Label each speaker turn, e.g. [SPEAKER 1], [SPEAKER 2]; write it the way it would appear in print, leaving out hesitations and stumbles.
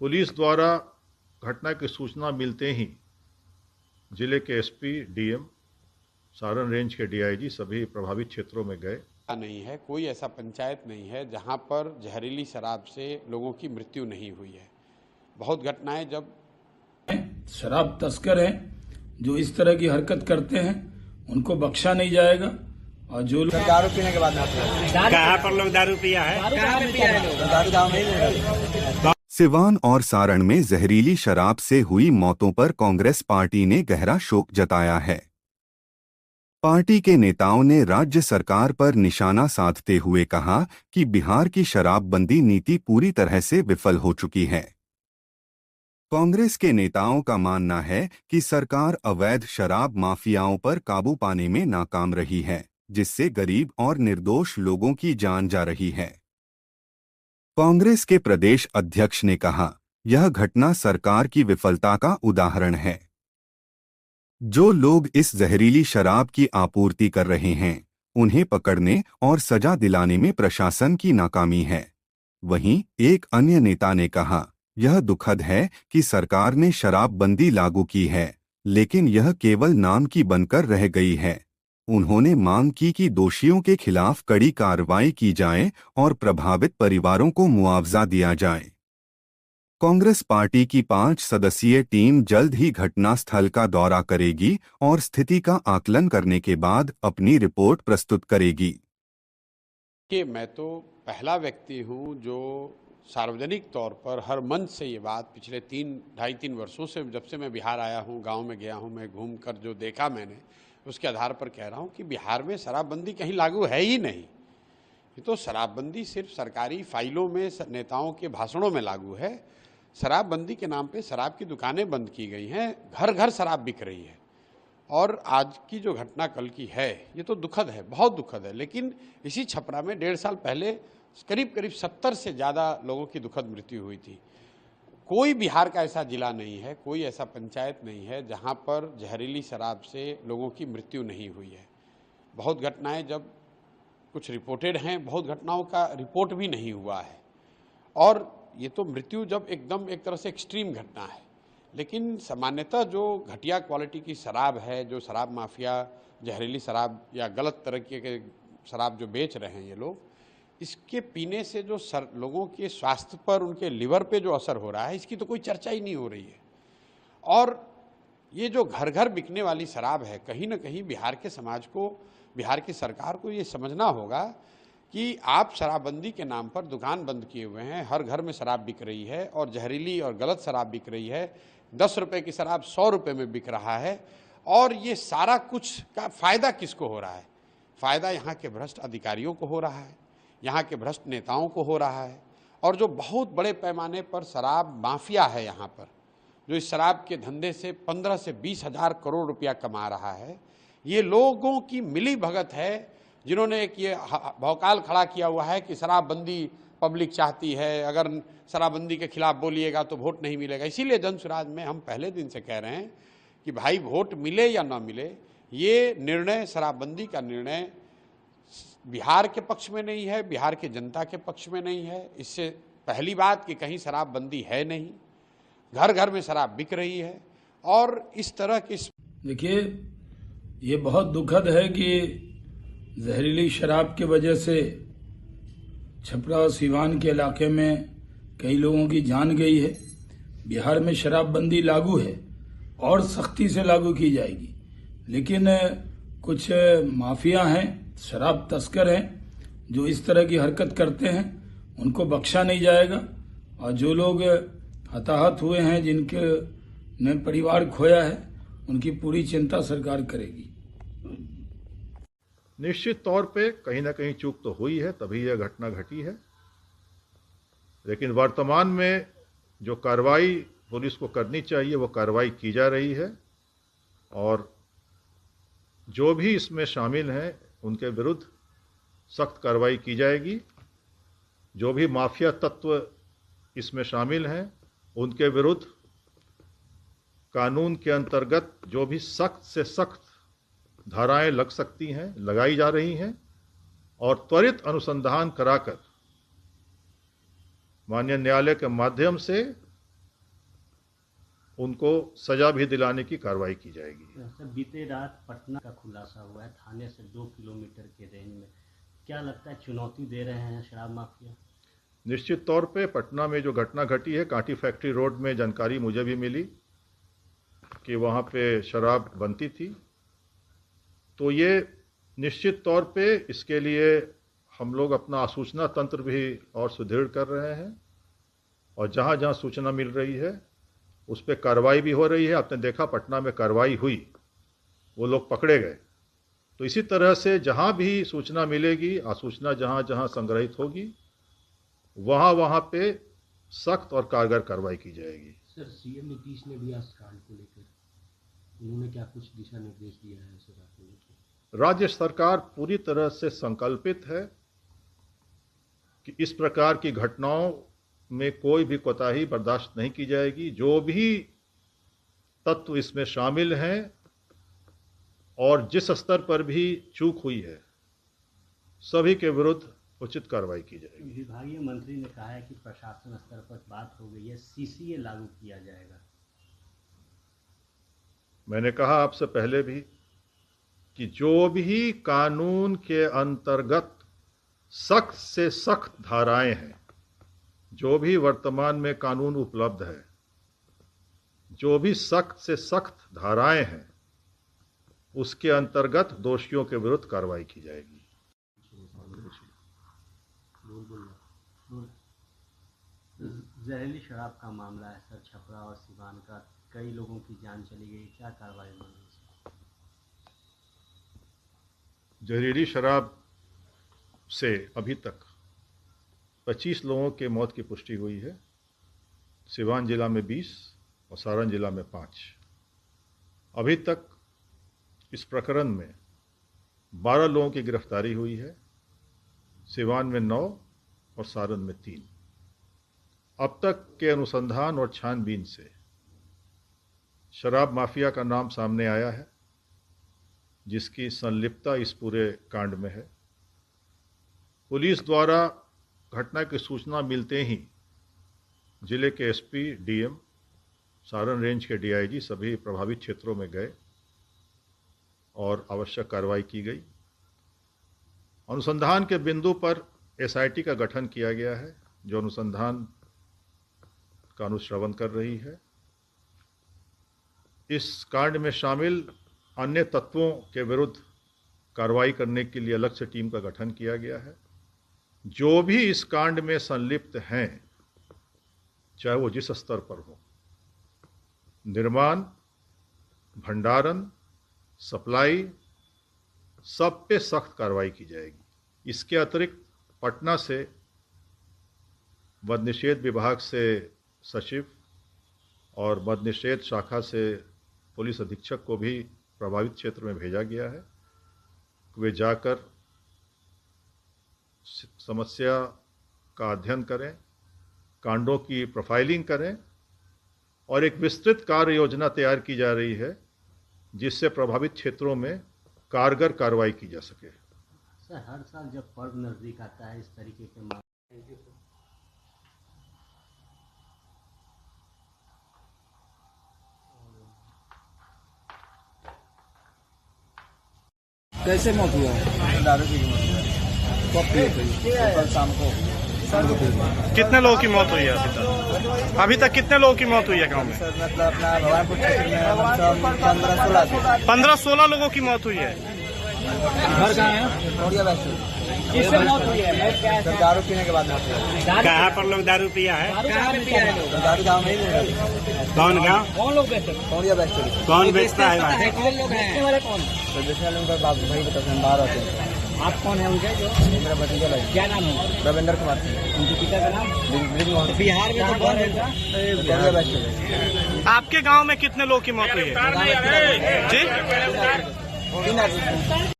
[SPEAKER 1] Police द्वारा घटना की सूचना मिलते ही जिले के एसपी, डीएम, सारण रेंज के डीआईजी सभी प्रभावित क्षेत्रों में गए।
[SPEAKER 2] नहीं है, कोई ऐसा पंचायत नहीं है जहां पर जहरीली शराब से लोगों की मृत्यु नहीं हुई है। बहुत घटनाएं जब
[SPEAKER 3] शराब तस्कर हैं जो इस तरह की हरकत करते हैं उनको बख्शा नहीं जाएगा। और जो लोग
[SPEAKER 4] दारू पीने के बाद
[SPEAKER 5] कहाँ पर लोग दारू पिया है?
[SPEAKER 4] दारू गाँव में
[SPEAKER 6] सिवान और सारण में जहरीली शराब से हुई मौतों पर कांग्रेस पार्टी ने गहरा शोक जताया है। पार्टी के नेताओं ने राज्य सरकार पर निशाना साधते हुए कहा कि बिहार की शराबबंदी नीति पूरी तरह से विफल हो चुकी है। कांग्रेस के नेताओं का मानना है कि सरकार अवैध शराब माफियाओं पर काबू पाने में नाकाम रही है, जिससे गरीब और निर्दोष लोगों की जान जा रही है। कांग्रेस के प्रदेश अध्यक्ष ने कहा, यह घटना सरकार की विफलता का उदाहरण है। जो लोग इस जहरीली शराब की आपूर्ति कर रहे हैं, उन्हें पकड़ने और सजा दिलाने में प्रशासन की नाकामी है। वहीं एक अन्य नेता ने कहा, यह दुखद है कि सरकार ने शराबबंदी लागू की है, लेकिन यह केवल नाम की बनकर रह गई है। उन्होंने मांग की कि दोषियों के खिलाफ कड़ी कार्रवाई की जाए और प्रभावित परिवारों को मुआवजा दिया जाए। कांग्रेस पार्टी की 5 सदस्यीय टीम जल्द ही घटनास्थल का दौरा करेगी और स्थिति का आकलन करने के बाद अपनी रिपोर्ट प्रस्तुत करेगी।
[SPEAKER 2] कि मैं तो पहला व्यक्ति हूं जो सार्वजनिक तौर पर हर मंच से ये बात पिछले 2.5-3 वर्षों से, जब से मैं बिहार आया हूं, गांव में गया हूं, मैं घूमकर जो देखा मैंने, उसके आधार पर कह रहा हूं कि बिहार में शराबबंदी कहीं लागू है ही नहीं। ये तो शराबबंदी सिर्फ सरकारी फाइलों में, नेताओं के भाषणों में लागू है। शराबबंदी के नाम पे शराब की दुकानें बंद की गई हैं, घर घर शराब बिक रही है। और आज की जो घटना कल की है, ये तो दुखद है, बहुत दुखद है। लेकिन इसी छपरा में 1.5 साल पहले करीब 70 से ज़्यादा लोगों की दुखद मृत्यु हुई थी। कोई बिहार का ऐसा जिला नहीं है, कोई ऐसा पंचायत नहीं है जहां पर जहरीली शराब से लोगों की मृत्यु नहीं हुई है। बहुत घटनाएं जब कुछ रिपोर्टेड हैं, बहुत घटनाओं का रिपोर्ट भी नहीं हुआ है। और ये तो मृत्यु जब एकदम एक तरह से एक्सट्रीम घटना है। लेकिन सामान्यतः जो घटिया क्वालिटी की शराब है, जो शराब माफिया जहरीली शराब या गलत तरह के शराब जो बेच रहे हैं ये लोग, इसके पीने से जो लोगों के स्वास्थ्य पर, उनके लिवर पे जो असर हो रहा है, इसकी तो कोई चर्चा ही नहीं हो रही है। और ये जो घर घर बिकने वाली शराब है, कहीं ना कहीं बिहार के समाज को, बिहार की सरकार को ये समझना होगा कि आप शराबबंदी के नाम पर दुकान बंद किए हुए हैं, हर घर में शराब बिक रही है और जहरीली और गलत शराब बिक रही है। 10 रुपये की शराब 100 रुपये में बिक रहा है। और ये सारा कुछ का फ़ायदा किसको हो रहा है? फ़ायदा यहाँ के भ्रष्ट अधिकारियों को हो रहा है, यहाँ के भ्रष्ट नेताओं को हो रहा है। और जो बहुत बड़े पैमाने पर शराब माफिया है यहाँ पर, जो इस शराब के धंधे से 15 से 20 हज़ार करोड़ रुपया कमा रहा है, ये लोगों की मिली भगत है, जिन्होंने एक ये भौकाल खड़ा किया हुआ है कि शराबबंदी पब्लिक चाहती है, अगर शराबबंदी के खिलाफ बोलिएगा तो वोट नहीं मिलेगा। इसीलिए जनसुराज में हम पहले दिन से कह रहे हैं कि भाई वोट मिले या ना मिले, ये निर्णय, शराबबंदी का निर्णय बिहार के पक्ष में नहीं है, बिहार के जनता के पक्ष में नहीं है। इससे पहली बात कि कहीं शराबबंदी है नहीं, घर घर में शराब बिक रही है। और इस तरह की,
[SPEAKER 3] देखिए, ये बहुत दुखद है कि जहरीली शराब की वजह से छपरा और सीवान के इलाके में कई लोगों की जान गई है। बिहार में शराबबंदी लागू है और सख्ती से लागू की जाएगी, लेकिन कुछ माफिया हैं, शराब तस्कर हैं, जो इस तरह की हरकत करते हैं उनको बख्शा नहीं जाएगा। और जो लोग हताहत हुए हैं, जिनके ने परिवार खोया है, उनकी पूरी चिंता सरकार करेगी।
[SPEAKER 1] निश्चित तौर पे कहीं ना कहीं चूक तो हुई है, तभी यह घटना घटी है। लेकिन वर्तमान में जो कार्रवाई पुलिस को करनी चाहिए वो कार्रवाई की जा रही है और जो भी इसमें शामिल हैं उनके विरुद्ध सख्त कार्रवाई की जाएगी। जो भी माफिया तत्व इसमें शामिल हैं उनके विरुद्ध कानून के अंतर्गत जो भी सख्त से सख्त धाराएं लग सकती हैं, लगाई जा रही हैं और त्वरित अनुसंधान कराकर माननीय न्यायालय के माध्यम से उनको सजा भी दिलाने की कार्रवाई की जाएगी।
[SPEAKER 7] सर, बीते रात पटना का खुलासा हुआ है थाने से 2 किलोमीटर के रेंज में, क्या लगता है चुनौती दे रहे हैं शराब माफिया?
[SPEAKER 1] निश्चित तौर पे पटना में जो घटना घटी है, कांटी फैक्ट्री रोड में जानकारी मुझे भी मिली कि वहाँ पे शराब बनती थी, तो ये निश्चित तौर पे इसके लिए हम लोग अपना आसूचना तंत्र भी और सुदृढ़ कर रहे हैं और जहाँ जहाँ सूचना मिल रही है उस पर कार्रवाई भी हो रही है। आपने देखा पटना में कार्रवाई हुई, वो लोग पकड़े गए। तो इसी तरह से जहाँ भी सूचना मिलेगी, आसूचना जहाँ जहाँ संग्रहित होगी, वहाँ वहाँ पे सख्त और कारगर कार्रवाई की जाएगी।
[SPEAKER 7] सर, सीएम नीतीश ने भी आज कांड को लेकर उन्होंने क्या कुछ दिशा निर्देश दिया है सरकार को?
[SPEAKER 1] राज्य सरकार पूरी तरह से संकल्पित है कि इस प्रकार की घटनाओं में कोई भी कोताही बर्दाश्त नहीं की जाएगी। जो भी तत्व इसमें शामिल हैं और जिस स्तर पर भी चूक हुई है, सभी के विरुद्ध उचित कार्रवाई की जाएगी।
[SPEAKER 7] विभागीय मंत्री ने कहा है कि प्रशासन स्तर पर बात हो गई है, सीसीए लागू किया जाएगा।
[SPEAKER 1] मैंने कहा आपसे पहले भी कि जो भी कानून के अंतर्गत सख्त से सख्त धाराएं हैं, जो भी वर्तमान में कानून उपलब्ध है, जो भी सख्त से सख्त धाराएं हैं, उसके अंतर्गत दोषियों के विरुद्ध कार्रवाई की जाएगी।
[SPEAKER 7] जहरीली शराब का मामला है सर, छपरा और सिवान का, कई लोगों की जान चली गई, क्या कार्रवाई होगी?
[SPEAKER 1] जहरीली शराब से अभी तक 25 लोगों के मौत की पुष्टि हुई है। सिवान जिला में 20 और सारण जिला में 5। अभी तक इस प्रकरण में 12 लोगों की गिरफ्तारी हुई है, सिवान में 9 और सारण में 3। अब तक के अनुसंधान और छानबीन से शराब माफिया का नाम सामने आया है, जिसकी संलिप्तता इस पूरे कांड में है। पुलिस द्वारा घटना की सूचना मिलते ही जिले के एसपी, डीएम, सारण रेंज के डीआईजी सभी प्रभावित क्षेत्रों में गए और आवश्यक कार्रवाई की गई। अनुसंधान के बिंदु पर एसआईटी का गठन किया गया है, जो अनुसंधान का अनुश्रवण कर रही है। इस कांड में शामिल अन्य तत्वों के विरुद्ध कार्रवाई करने के लिए अलग से टीम का गठन किया गया है। जो भी इस कांड में संलिप्त हैं, चाहे वो जिस स्तर पर हो, निर्माण, भंडारण, सप्लाई, सब पे सख्त कार्रवाई की जाएगी। इसके अतिरिक्त पटना से मद्य निषेध विभाग से सचिव और मद्य निषेध शाखा से पुलिस अधीक्षक को भी प्रभावित क्षेत्र में भेजा गया है। वे जाकर समस्या का अध्ययन करें, कांडों की प्रोफाइलिंग करें और एक विस्तृत कार्य योजना तैयार की जा रही है, जिससे प्रभावित क्षेत्रों में कारगर कार्रवाई की जा सके।
[SPEAKER 7] सर, हर साल जब पर्व नजदीक आता है इस तरीके के मामले
[SPEAKER 4] कैसे मौत हुआ है? दारू की मौत हुआ है। कब पिए थे? कल शाम को।
[SPEAKER 5] कितने लोगों की मौत हुई है अभी तक कितने लोगों की मौत हुई है गांव में?
[SPEAKER 4] सर, मतलब अपना भगवानपुर क्षेत्र में
[SPEAKER 5] 15-16 लोगों की मौत हुई है।
[SPEAKER 4] घर कहाँ है? मोड़िया बैठे।
[SPEAKER 7] किससे मौत हुई है?
[SPEAKER 4] सर, दारू पीने के बाद मौत हुई है।
[SPEAKER 5] कहाँ पर लोग दारू पिया है?
[SPEAKER 4] दारू गाँव में ही मिल रहा है।
[SPEAKER 5] कौन गाँव?
[SPEAKER 7] कौन लोग बेचते?
[SPEAKER 4] मोड़िया बैठे।
[SPEAKER 5] कौन बेचता है वहाँ?
[SPEAKER 7] बेचने वाले कौन?
[SPEAKER 4] तो बेचने वाले उनका बाप भाई बताते हैं, बाहर होते हैं।
[SPEAKER 7] आप कौन है उनके? जो
[SPEAKER 4] मेरा भतीजा लगे।
[SPEAKER 7] क्या नाम है?
[SPEAKER 4] रविंदर कुमार सिंह।
[SPEAKER 7] उनके पिता का नाम?
[SPEAKER 4] बिहार में तो बहुत है। मोड़िया बैठे।
[SPEAKER 5] आपके गांव में कितने लोगों की मौत हुई है जी?
[SPEAKER 4] 3 आदमी।